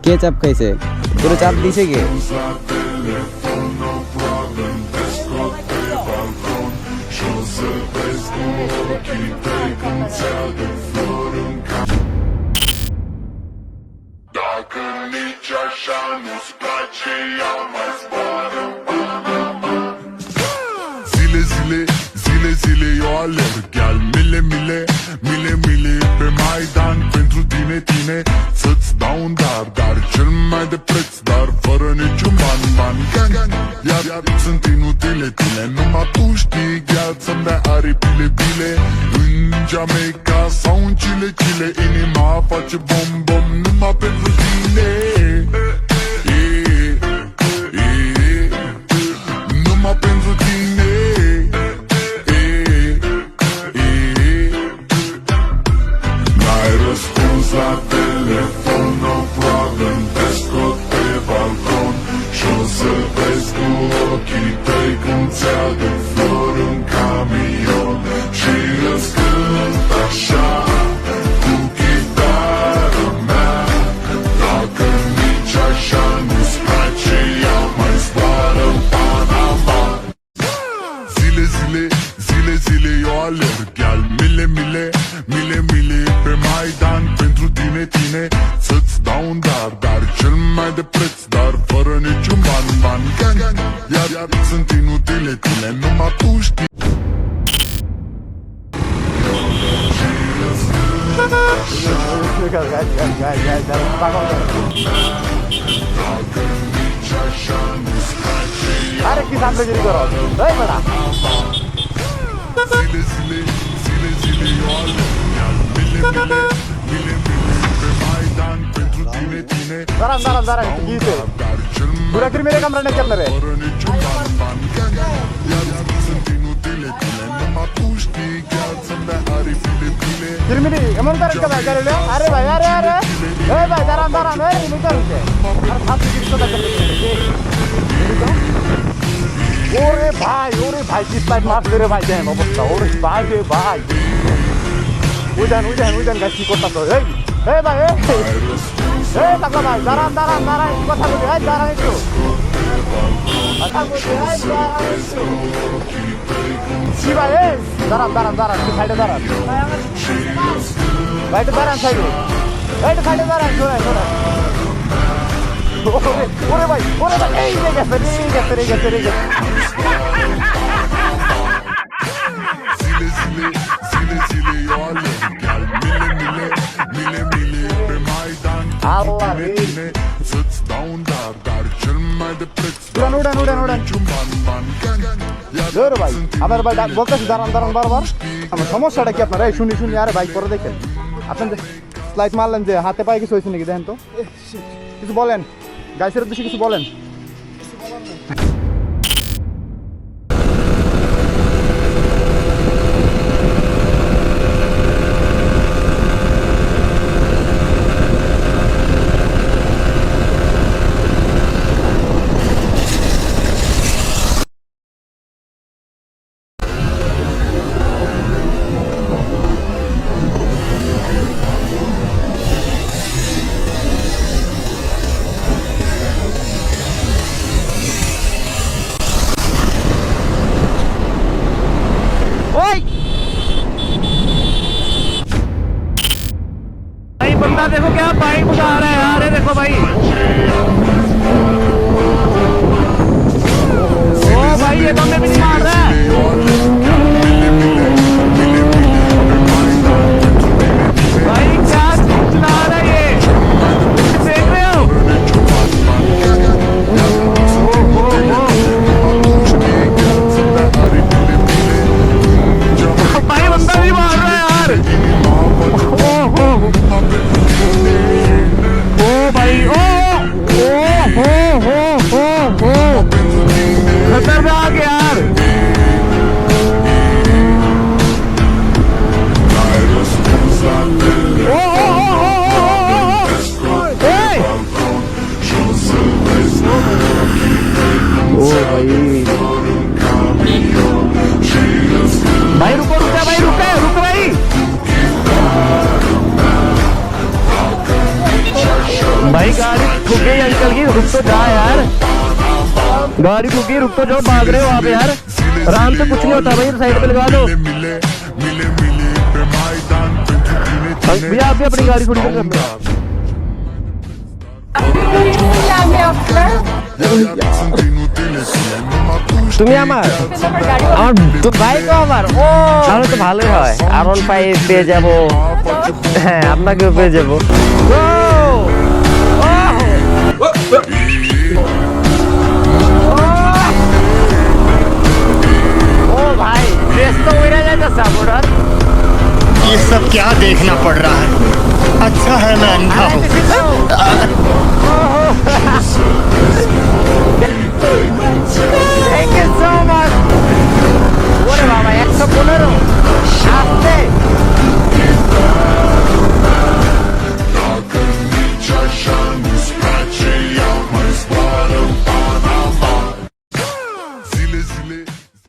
কে চাপ খাইছে? তোরে চাপ দিছে কে? Zile, zile, zile, zile eu alerg. Gheal mile, mile, mile, mile pe Maidan pentru tine, tine. Să-ți dau un dar cel mai de preț, dar fără niciun ban. Iar sunt inutile tine. Numai tu știi, gheal, să-mi dai aripile, bile. În Jamaica sau în Chile, inima face bom, numai pentru tine. Numai pentru tine. N-ai răspuns la telefon, no problem. Te scot pe balcon și-o să vezi cu ochii tăi cum ți-adu flori în camion. Și îți cânt așa cu chitară mea. Dacă nici așa nu-ți place, ea mai zboară în Panama. Zile, zile, zile, zile eu alerg. Gheal mile, mile, mile, mile pe Maidan pentru tine, tine. Să-ți dau un dar cel mai de preț, dar fără niciun ban. Iar sunt inutile tine. Numai tu știi. अरे की सामने करो ए बड़ा Zile, zile, zile, zile eu alerg. Gheal mile, mile, mile, mile pe Maidan pentru tine, tine. Dara गीते Dar cel mai पूरा कर मेरे कमरे में क्या कर रहे fără niciun ban. Iar sunt inutile tine. Numai tu știi, gheal, să-mi dai aripile, bile. फिर मेरी एमन कर क्या कर ले अरे भाई ए भाई दारा ए नहीं कर के अरे हाथ से किसको कर ओरे भाई किस टाइप मार दे रे भाई जान अवस्था ओरे भाई उदन गाची कोता तो ए भाई ए तक भाई दारा কথা বলি এই দাঁড়া একটু কথা বলি এই দাঁড়া একটু জি ভাই এই দাঁড়া একটু সাইডে দাঁড়া ভাই তো দাঁড়ান সাইডে এই তো সাইডে দাঁড়ান শোনা ওরে ভাই এই গেছে Zile, zile, zile, zile eu alerg. Gheal mile, mile, mile, mile pe Maidan Allah, pentru tine, tine. Să-ți dau un dar cel mai de preț, উড়ান niciun ban. জোর ভাই আমার ভাই বলতেছি দাঁড়ান বারবার আমার সমস্যাটা কি আপনারা এই শুনি আরে ভাই পরে দেখেন আপনার যে স্লাইড মারলেন যে হাতে পায়ে কিছু হয়েছে নাকি দেখেন তো কিছু বলেন গাইসের উদ্দেশ্যে কিছু বলেন बंदा देखो क्या बाइक भगा रहा है यार, ये देखो भाई। ओ भाई ये बंदे भी नहीं मार रहा है। भाई क्या चला रहा है ये, देख रहे हो? भाई बंदा भी मार रहा है यार। ओ भाई ओ खतरनाक यार। भाई रुको भाई भाई गाड़ी तो जा यार, गाड़ी रुकी, रुक तो जाओ, भाग रहे हो आप यार, आराम से कुछ नहीं होता भाई, साइड पे लगा दो। भैया आप भी अपनी गाड़ी थोड़ी कर लो। তুমি আমার ভাই তো আমার, ও তাহলে তো ভালোই হয়, R15 পেয়ে যাবো, হ্যাঁ আপনাকেও পেয়ে যাবো। ও ভাই ড্রেস তো উড়ে যাইতেছে আমার। ये सब क्या देखना पड़ रहा है? अच्छा है मैं अंधा हूँ।